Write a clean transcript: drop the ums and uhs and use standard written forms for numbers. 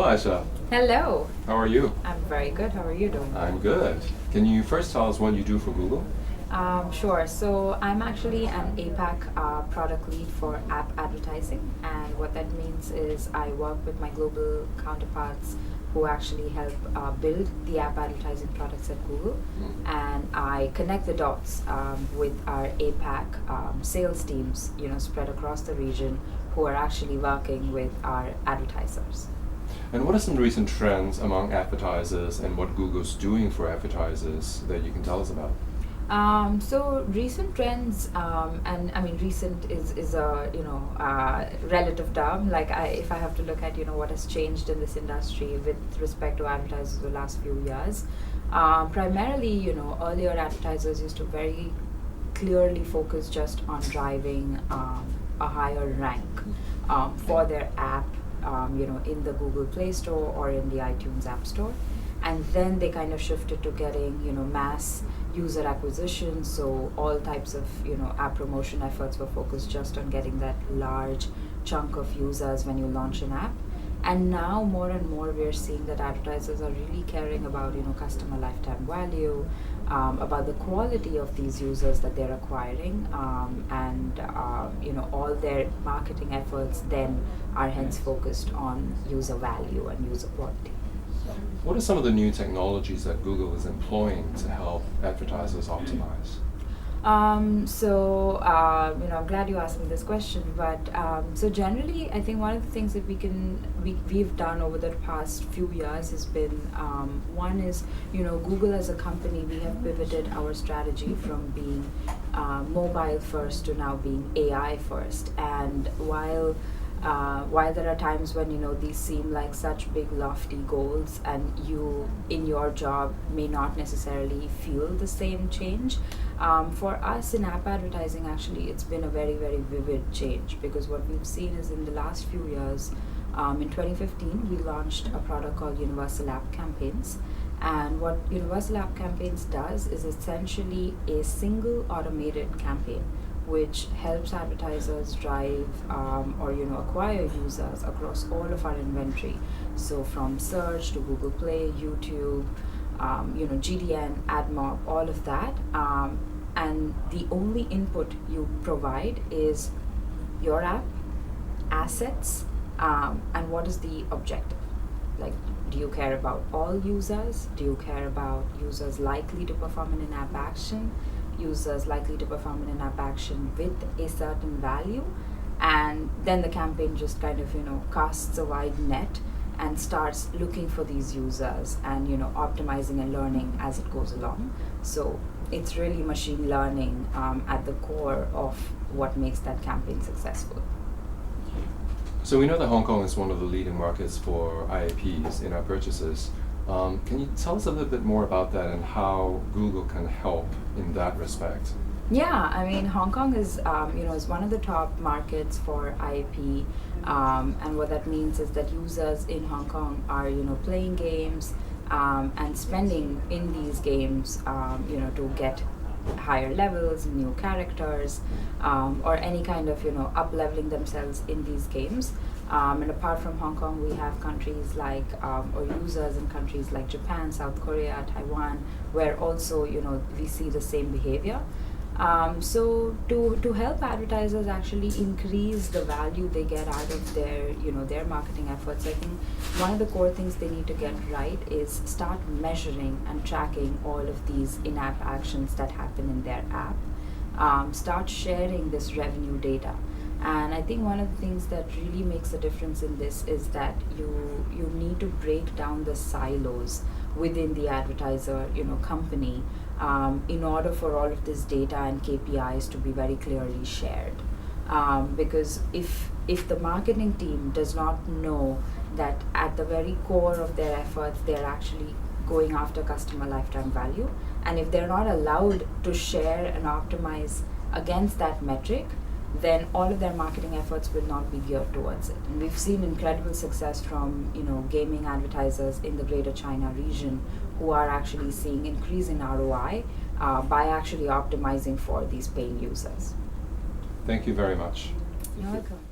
Ayesha. Hello. How are you? I'm very good. How are you doing? I'm good. Can you first tell us what you do for Google? Sure. So I'm actually an APAC product lead for app advertising, and what that means is I work with my global counterparts who actually help build the app advertising products at Google, and I connect the dots with our APAC sales teams, spread across the region, who are actually working with our advertisers. And what are some recent trends among advertisers and what Google's doing for advertisers that you can tell us about? So recent trends, and I mean recent is a relative term. If I have to look at what has changed in this industry with respect to advertisers the last few years, primarily earlier advertisers used to very clearly focus just on driving a higher rank for their app, in the Google Play Store or in the iTunes App Store. And then they kind of shifted to getting, mass user acquisition. So all types of, app promotion efforts were focused just on getting that large chunk of users when you launch an app. And now more and more we're seeing that advertisers are really caring about, customer lifetime value, about the quality of these users that they're acquiring, and all their marketing efforts then are hence focused on user value and user quality. What are some of the new technologies that Google is employing to help advertisers optimize? I'm glad you asked me this question. But so generally, I think one of the things that we've done over the past few years has been one is Google as a company, we have pivoted our strategy from being mobile first to now being AI first. And while there are times when these seem like such big lofty goals and you in your job may not necessarily feel the same change, for us in app advertising actually it's been a very, very vivid change, because what we've seen is in the last few years, in 2015 we launched a product called Universal App Campaigns. And what Universal App Campaigns does is essentially a single automated campaign which helps advertisers drive or acquire users across all of our inventory. So from search to Google Play, YouTube, GDN, AdMob, all of that. And the only input you provide is your app, assets, and what is the objective. Like, do you care about all users? Do you care about users likely to perform in an app action? Users likely to perform in an app action with a certain value? And then the campaign just kind of casts a wide net and starts looking for these users and optimizing and learning as it goes along. So it's really machine learning at the core of what makes that campaign successful. So we know that Hong Kong is one of the leading markets for IAPs in our purchases. Can you tell us a little bit more about that and how Google can help in that respect? Yeah, I mean, Hong Kong is one of the top markets for IAP, and what that means is that users in Hong Kong are playing games and spending in these games to get higher levels, new characters, or any kind of up-leveling themselves in these games. And apart from Hong Kong, we have countries like or users in countries like Japan, South Korea, Taiwan, where also we see the same behavior. So to help advertisers actually increase the value they get out of their marketing efforts, I think one of the core things they need to get right is start measuring and tracking all of these in-app actions that happen in their app. Start sharing this revenue data. And I think one of the things that really makes a difference in this is that you need to break down the silos within the advertiser company in order for all of this data and KPIs to be very clearly shared. Because if the marketing team does not know that at the very core of their efforts they're actually going after customer lifetime value, and if they're not allowed to share and optimize against that metric, then all of their marketing efforts will not be geared towards it. And we've seen incredible success from gaming advertisers in the Greater China region who are actually seeing increase in ROI by actually optimizing for these paying users. Thank you very much. You're welcome.